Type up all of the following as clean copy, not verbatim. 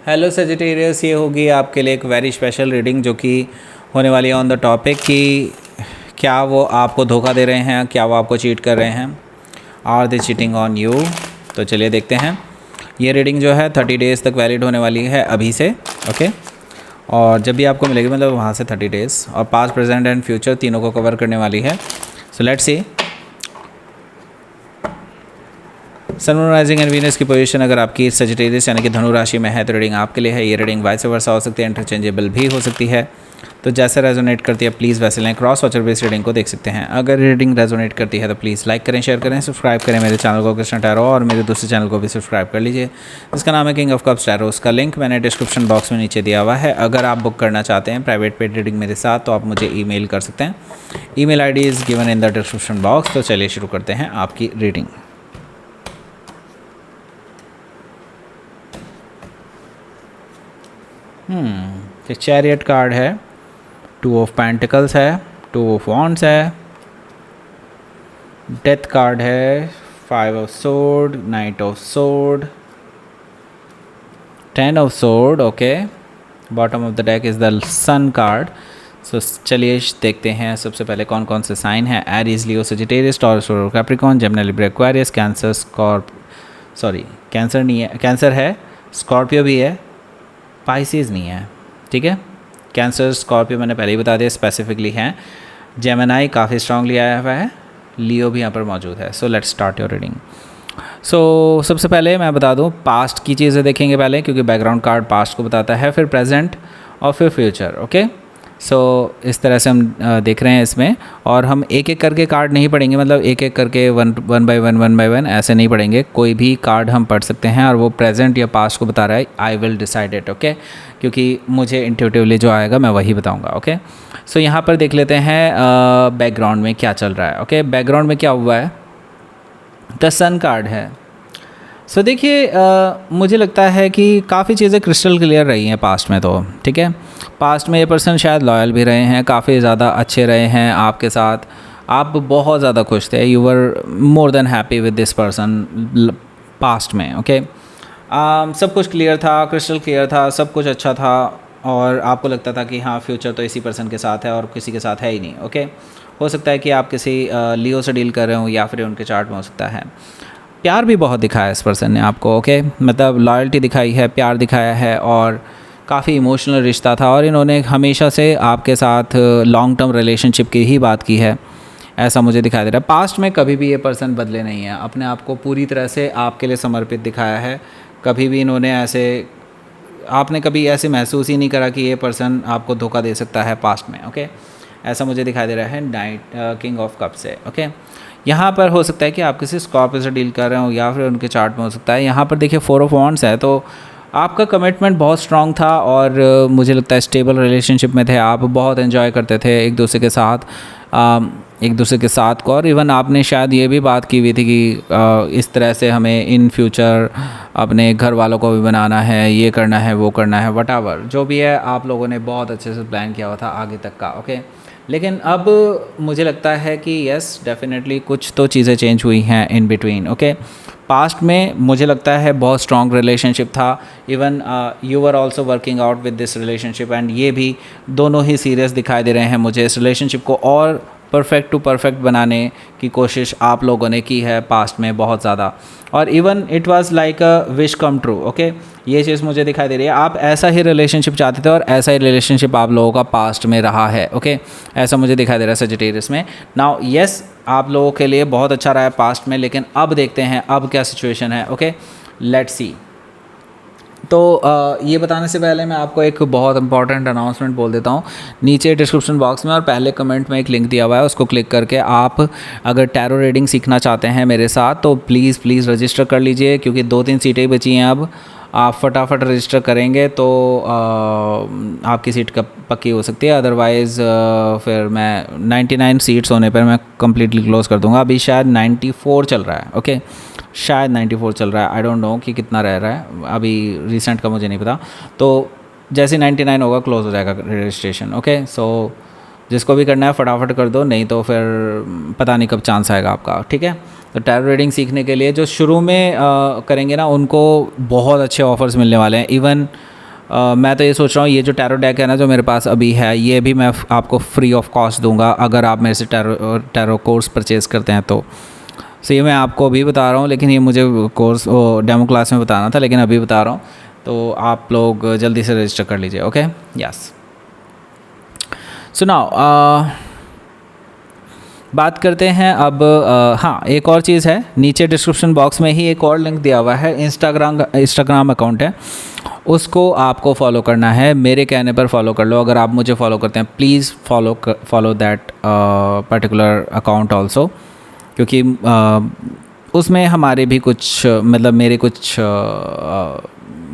Hello Sagittarius, ये होगी आपके लिए एक वेरी स्पेशल रीडिंग जो कि होने वाली है ऑन द टॉपिक कि क्या वो आपको धोखा दे रहे हैं, क्या वो आपको चीट कर रहे हैं, are they cheating on you. तो चलिए देखते हैं। ये रीडिंग जो है 30 डेज़ तक वैलिड होने वाली है अभी से, ओके। और जब भी आपको मिलेगी मतलब वहाँ से 30 डेज़, और पास्ट प्रेजेंट एंड फ्यूचर तीनों को कवर करने वाली है। So let's see. Sun, moon, rising and Venus की पोजीशन अगर आपकी सजिटेरियस यानी कि धनु राशि में है तो रीडिंग आपके लिए है। ये रीडिंग वाइस वर्सा हो सकती है, इंटरचेंजेबल भी हो सकती है। तो जैसे रेजोनेट करती है प्लीज़ वैसे लें। क्रॉस वॉचर बेस्ड रीडिंग को देख सकते हैं। अगर रीडिंग रेजोनेट करती है तो प्लीज़ लाइक करें, शेयर करें, सब्सक्राइब करें मेरे चैनल को कृष्ण टैरो, और मेरे दूसरे चैनल को भी सब्सक्राइब कर लीजिए जिसका नाम है किंग ऑफ कप्स टैरो। उसका लिंक मैंने डिस्क्रिप्शन बॉक्स में नीचे दिया हुआ है। अगर आप बुक करना चाहते हैं प्राइवेट पेड रीडिंग मेरे साथ तो आप मुझे ईमेल कर सकते हैं। Email ID is given in the description box. तो चलिए शुरू करते हैं आपकी रीडिंग। चैरियट कार्ड है, 2 ऑफ पेंटिकल्स है, 2 ऑफ वॉन्ड्स है, डेथ कार्ड है, 5 of sword, 9 of sword, 10 of sword, okay. Bottom of the deck is the sun card. So चलिए देखते हैं सबसे पहले कौन कौन से साइन हैं। Aries, Leo, Sagittarius, Taurus, Capricorn, Gemini, Libra, Aquarius, Cancer, Cancer नहीं है, कैंसर है, स्कॉर्पियो भी है, पाइसेस नहीं है, ठीक है। कैंसर, स्कॉर्पियो मैंने पहले ही बता दिया स्पेसिफिकली हैं। जेमिनी काफ़ी स्ट्रांगली आया हुआ है, लियो भी यहाँ पर मौजूद है। So let's start your reading. So सबसे पहले मैं बता दूँ, पास्ट की चीज़ें देखेंगे पहले क्योंकि बैकग्राउंड कार्ड पास्ट को बताता है, फिर प्रेजेंट और फिर फ्यूचर, ओके। सो इस तरह से हम देख रहे हैं इसमें, और हम एक एक करके कार्ड नहीं पढ़ेंगे, मतलब एक एक करके वन बाय वन ऐसे नहीं पढ़ेंगे। कोई भी कार्ड हम पढ़ सकते हैं और वो प्रेजेंट या पास्ट को बता रहा है। I will decide it, okay, क्योंकि मुझे इंट्यूटिवली जो आएगा मैं वही बताऊंगा, ओके। सो यहाँ पर देख लेते हैं बैकग्राउंड में क्या चल रहा है, ओके। बैकग्राउंड में क्या हुआ है, द सन कार्ड है। सो देखिए, मुझे लगता है कि काफ़ी चीज़ें क्रिस्टल क्लियर रही हैं पास्ट में, तो ठीक है। पास्ट में ये पर्सन शायद लॉयल भी रहे हैं, काफ़ी ज़्यादा अच्छे रहे हैं आपके साथ, आप बहुत ज़्यादा खुश थे, you were more than happy with this person past में, ओके। सब कुछ क्लियर था, क्रिस्टल क्लियर था, सब कुछ अच्छा था, और आपको लगता था कि हाँ फ्यूचर तो इसी पर्सन के साथ है और किसी के साथ है ही नहीं, ओके। हो सकता है कि आप किसी लियो से डील कर रहे हो या फिर उनके चार्ट में हो सकता है। प्यार भी बहुत दिखाया इस पर्सन ने आपको, ओके, मतलब लॉयल्टी दिखाई है, प्यार दिखाया है, और काफ़ी इमोशनल रिश्ता था, और इन्होंने हमेशा से आपके साथ लॉन्ग टर्म रिलेशनशिप की ही बात की है, ऐसा मुझे दिखाई दे रहा है। पास्ट में कभी भी ये पर्सन बदले नहीं है, अपने आप को पूरी तरह से आपके लिए समर्पित दिखाया है। कभी भी इन्होंने ऐसे, आपने कभी ऐसे महसूस ही नहीं करा कि ये पर्सन आपको धोखा दे सकता है पास्ट में, ओके। ऐसा मुझे दिखाई दे रहा है नाइट किंग ऑफ कप से, ओके। यहाँ पर हो सकता है कि आप किसी स्कॉर्पियो से डील कर रहे हो या फिर उनके चार्ट में हो सकता है। यहाँ पर देखिए 4 ऑफ वॉन्ड्स है, तो आपका कमिटमेंट बहुत स्ट्रॉन्ग था, और मुझे लगता है स्टेबल रिलेशनशिप में थे आप, बहुत एंजॉय करते थे एक दूसरे के साथ को, और इवन आपने शायद ये भी बात की हुई थी कि इस तरह से हमें इन फ्यूचर अपने घर वालों को भी बनाना है, ये करना है, वो करना है, व्हाटएवर जो भी है आप लोगों ने बहुत अच्छे से प्लान किया हुआ था आगे तक का, ओके। लेकिन अब मुझे लगता है कि यस डेफिनेटली कुछ तो चीज़ें चेंज हुई हैं इन बिटवीन, ओके। पास्ट में मुझे लगता है बहुत स्ट्रॉन्ग रिलेशनशिप था, even you were also working out with this relationship, and ये भी दोनों ही सीरियस दिखाई दे रहे हैं मुझे। इस रिलेशनशिप को और परफेक्ट टू परफेक्ट बनाने की कोशिश आप लोगों ने की है पास्ट में बहुत ज़्यादा, और even it was like a wish come true, okay. ये चीज़ मुझे दिखाई दे रही है, आप ऐसा ही रिलेशनशिप चाहते थे और ऐसा ही रिलेशनशिप आप लोगों का पास्ट में रहा है, ओके। ऐसा मुझे दिखाई दे रहा है सजिटेरियस में। नाउ यस, आप लोगों के लिए बहुत अच्छा रहा है पास्ट में, लेकिन अब देखते हैं अब क्या सिचुएशन है, ओके। Let's see. तो ये बताने से पहले मैं आपको एक बहुत इंपॉर्टेंट अनाउंसमेंट बोल देता हूँ। नीचे डिस्क्रिप्शन बॉक्स में और पहले कमेंट में एक लिंक दिया हुआ है, उसको क्लिक करके आप अगर टैरो रीडिंग सीखना चाहते हैं मेरे साथ तो प्लीज़ रजिस्टर कर लीजिए, क्योंकि 2-3 सीटें ही बची हैं अब। आप फटाफट रजिस्टर करेंगे तो आपकी सीट पक्की हो सकती है, अदरवाइज़ फिर मैं 99 सीट्स होने पर मैं कम्प्लीटली क्लोज़ कर दूँगा। अभी शायद 94 चल रहा है, ओके, शायद 94 चल रहा है, आई डोंट नो कि कितना रह रहा है, अभी रिसेंट का मुझे नहीं पता। तो जैसे 99 होगा क्लोज़ हो जाएगा रजिस्ट्रेशन, ओके। सो जिसको भी करना है फटाफट कर दो, नहीं तो फिर पता नहीं कब चांस आएगा आपका, ठीक है। तो टैरो रीडिंग सीखने के लिए जो शुरू में करेंगे ना, उनको बहुत अच्छे ऑफ़र्स मिलने वाले हैं। इवन मैं तो ये सोच रहा हूँ, ये जो टैरो डेक है ना जो मेरे पास अभी है, ये भी मैं आपको फ्री ऑफ कॉस्ट दूंगा अगर आप मेरे से टैरो कोर्स परचेज़ करते हैं तो। सो ये मैं आपको अभी बता रहा हूँ, लेकिन ये मुझे कोर्स डेमो क्लास में बताना था, लेकिन अभी बता रहा हूँ, तो आप लोग जल्दी से रजिस्टर कर लीजिए। Okay, yes. सो नाउ बात करते हैं अब हाँ, एक और चीज़ है, नीचे डिस्क्रिप्शन बॉक्स में ही एक और लिंक दिया हुआ है, इंस्टाग्राम अकाउंट है, उसको आपको फॉलो करना है। मेरे कहने पर फॉलो कर लो। अगर आप मुझे फॉलो करते हैं, please follow that particular account also, क्योंकि उसमें हमारे भी कुछ मतलब मेरे कुछ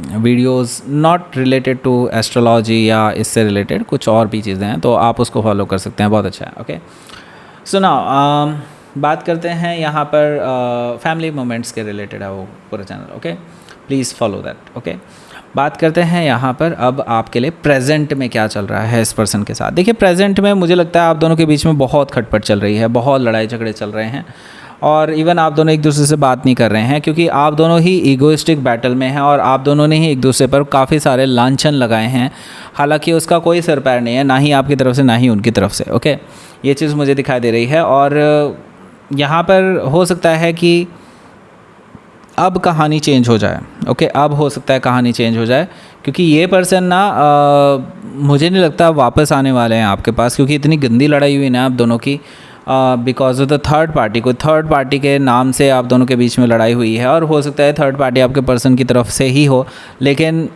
videos not related to astrology या इससे रिलेटेड कुछ और भी चीज़ें हैं, तो आप उसको फॉलो कर सकते हैं, बहुत अच्छा है। ओके, सो नाउ बात करते हैं यहाँ पर फैमिली मोमेंट्स के रिलेटेड है वो पूरा channel. Okay, please follow that. Okay, बात करते हैं यहाँ पर अब आपके लिए प्रेजेंट में क्या चल रहा है इस पर्सन के साथ। देखिए, प्रेजेंट में मुझे लगता है आप दोनों के बीच में बहुत खटपट चल रही है, बहुत लड़ाई झगड़े चल रहे हैं, और इवन आप दोनों एक दूसरे से बात नहीं कर रहे हैं, क्योंकि आप दोनों ही ईगोइस्टिक बैटल में हैं और आप दोनों ने ही एक दूसरे पर काफ़ी सारे लांछन लगाए हैं। हालांकि उसका कोई सर पैर नहीं है, ना ही आपकी तरफ से ना ही उनकी तरफ से। ओके, ये चीज़ मुझे दिखाई दे रही है, और यहाँ पर हो सकता है कि अब कहानी चेंज हो जाए। ओके, अब हो सकता है कहानी चेंज हो जाए, क्योंकि ये पर्सन ना मुझे नहीं लगता वापस आने वाले हैं आपके पास, क्योंकि इतनी गंदी लड़ाई हुई ना आप दोनों की because of the third party. कोई थर्ड पार्टी के नाम से आप दोनों के बीच में लड़ाई हुई है, और हो सकता है थर्ड पार्टी आपके पर्सन की तरफ से ही हो, लेकिन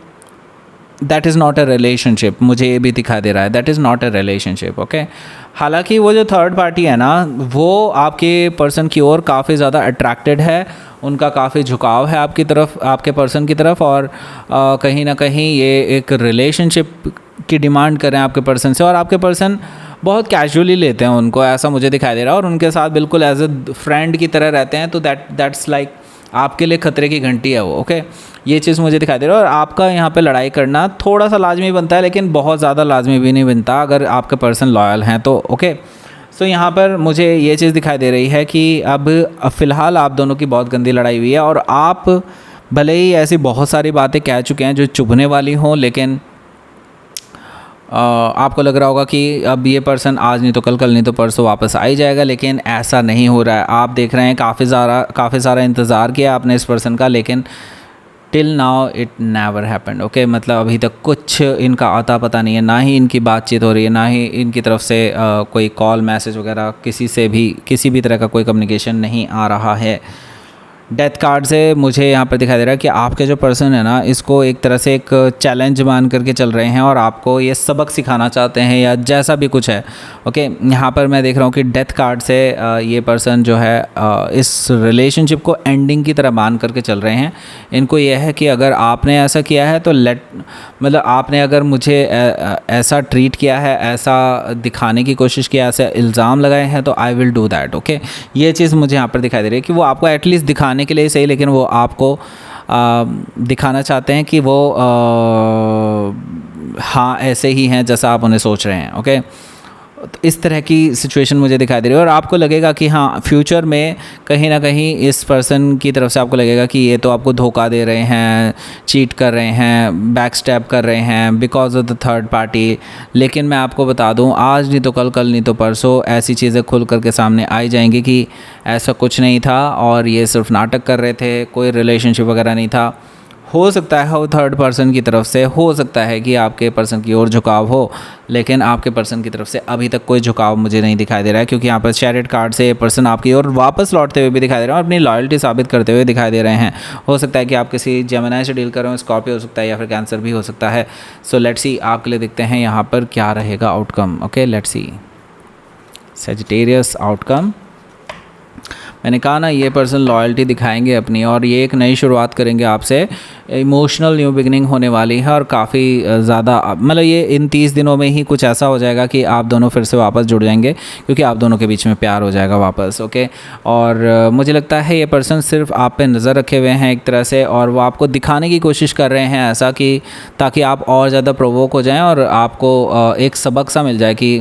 that is not a relationship. मुझे ये भी दिखाई दे रहा है, that is not a relationship. Okay, हालांकि वो जो थर्ड पार्टी है ना, वो आपके पर्सन की ओर काफ़ी ज़्यादा अट्रैक्टेड है, उनका काफ़ी झुकाव है आपकी तरफ, आपके पर्सन की तरफ, और कहीं ना कहीं ये एक रिलेशनशिप की डिमांड कर रहे हैं आपके पर्सन से, और आपके पर्सन बहुत कैजुअली लेते हैं उनको, ऐसा मुझे दिखाई दे रहा है, और उनके साथ बिल्कुल एज ए फ्रेंड की तरह रहते हैं। तो दैट्स लाइक आपके लिए खतरे की घंटी है वो। ओके, ये चीज़ मुझे दिखाई दे रहा है, और आपका यहाँ पे लड़ाई करना थोड़ा सा लाजमी बनता है, लेकिन बहुत ज़्यादा लाजमी भी नहीं बनता अगर आपके पर्सन लॉयल हैं तो। ओके, सो यहाँ पर मुझे ये चीज़ दिखाई दे रही है कि अब फ़िलहाल आप दोनों की बहुत गंदी लड़ाई हुई है, और आप भले ही ऐसी बहुत सारी बातें कह चुके हैं जो चुभने वाली हों, लेकिन आपको लग रहा होगा कि अब ये पर्सन आज नहीं तो कल नहीं तो परसों वापस आ ही जाएगा, लेकिन ऐसा नहीं हो रहा है। आप देख रहे हैं काफ़ी सारा इंतज़ार किया आपने इस पर्सन का, लेकिन till now it never happened. Okay, मतलब अभी तक कुछ इनका आता पता नहीं है, ना ही इनकी बातचीत हो रही है, ना ही इनकी तरफ से कोई कॉल मैसेज वगैरह किसी से भी किसी भी तरह का कोई कम्युनिकेशन नहीं आ रहा है। डेथ कार्ड से मुझे यहाँ पर दिखाई दे रहा है कि आपके जो पर्सन है ना, इसको एक तरह से एक चैलेंज मान करके चल रहे हैं, और आपको ये सबक सिखाना चाहते हैं या जैसा भी कुछ है। ओके, यहाँ पर मैं देख रहा हूँ कि डेथ कार्ड से ये पर्सन जो है इस रिलेशनशिप को एंडिंग की तरह मान करके चल रहे हैं। इनको यह है कि अगर आपने ऐसा किया है तो मतलब आपने अगर मुझे ऐसा ट्रीट किया है, ऐसा दिखाने की कोशिश किया, ऐसे इल्ज़ाम लगाए हैं, तो I will do that. Okay, ये चीज़ मुझे यहाँ पर दिखाई दे रही है कि वो आपको एटलीस्ट दिखाने के लिए सही, लेकिन वो आपको दिखाना चाहते हैं कि वो हाँ ऐसे ही हैं जैसा आप उन्हें सोच रहे हैं। ओके, तो इस तरह की सिचुएशन मुझे दिखाई दे रही है, और आपको लगेगा कि हाँ फ्यूचर में कहीं ना कहीं इस पर्सन की तरफ से आपको लगेगा कि ये तो आपको धोखा दे रहे हैं, चीट कर रहे हैं, बैक स्टैप कर रहे हैं because of the third party. लेकिन मैं आपको बता दूं, आज नहीं तो कल नहीं तो परसों ऐसी चीज़ें खुल करके सामने आई जाएंगी कि ऐसा कुछ नहीं था और ये सिर्फ नाटक कर रहे थे, कोई रिलेशनशिप वगैरह नहीं था। हो सकता है वो थर्ड पर्सन की तरफ से, हो सकता है कि आपके पर्सन की ओर झुकाव हो, लेकिन आपके पर्सन की तरफ से अभी तक कोई झुकाव मुझे नहीं दिखाई दे रहा है, क्योंकि यहाँ पर चैरिट कार्ड से ये पर्सन आपकी ओर वापस लौटते हुए भी दिखाई दे रहे हैं और अपनी लॉयल्टी साबित करते हुए दिखाई दे रहे हैं। हो सकता है कि आप किसी जेमिनी से डील कर रहे हो, स्कॉर्पियो हो सकता है या फिर कैंसर भी हो सकता है। सो लेट्स सी आपके लिए देखते हैं यहाँ पर क्या रहेगा outcome. Okay, let's see Sagittarius outcome. मैंने कहा ना, ये पर्सन लॉयल्टी दिखाएंगे अपनी, और ये एक नई शुरुआत करेंगे आपसे। इमोशनल न्यू बिगनिंग होने वाली है, और काफ़ी ज़्यादा मतलब ये इन 30 दिनों में ही कुछ ऐसा हो जाएगा कि आप दोनों फिर से वापस जुड़ जाएंगे, क्योंकि आप दोनों के बीच में प्यार हो जाएगा वापस। ओके, और मुझे लगता है ये पर्सन सिर्फ आप पे नज़र रखे हुए हैं एक तरह से, और वो आपको दिखाने की कोशिश कर रहे हैं ऐसा कि ताकि आप और ज़्यादा प्रोवोक हो जाएँ और आपको एक सबक सा मिल जाए कि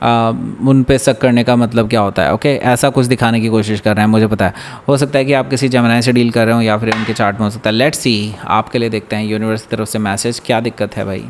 उन पे शक करने का मतलब क्या होता है। ओके, ऐसा कुछ दिखाने की कोशिश कर रहे हैं, मुझे पता है। हो सकता है कि आप किसी जेमिनी से डील कर रहे हो या फिर उनके चार्ट में हो सकता है। लेट्स सी, आपके लिए देखते हैं यूनिवर्स की तरफ से मैसेज, क्या दिक्कत है भाई।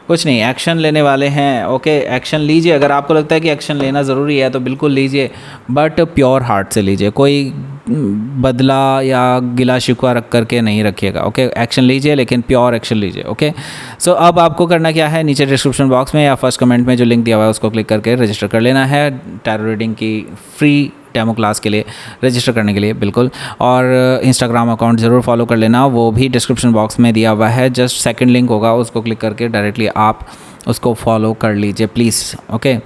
कुछ नहीं, एक्शन लेने वाले हैं। ओके, एक्शन लीजिए। अगर आपको लगता है कि एक्शन लेना ज़रूरी है तो बिल्कुल लीजिए, बट प्योर हार्ट से लीजिए। कोई बदला या गिला शिकवा रख करके नहीं रखिएगा। ओके, एक्शन लीजिए लेकिन प्योर एक्शन लीजिए। ओके, सो अब आपको करना क्या है, नीचे डिस्क्रिप्शन बॉक्स में या फर्स्ट कमेंट में जो लिंक दिया हुआ है उसको क्लिक करके रजिस्टर कर लेना है टैरो रीडिंग की फ्री डेमो क्लास के लिए, रजिस्टर करने के लिए बिल्कुल। और इंस्टाग्राम अकाउंट ज़रूर फॉलो कर लेना, वो भी डिस्क्रिप्शन बॉक्स में दिया हुआ है। जस्ट सेकंड लिंक होगा, उसको क्लिक करके डायरेक्टली आप उसको फॉलो कर लीजिए प्लीज़। ओके,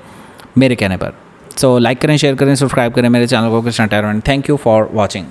मेरे कहने पर। सो लाइक करें, शेयर करें, सब्सक्राइब करें मेरे चैनल को Krishna tarot and thank you for watching.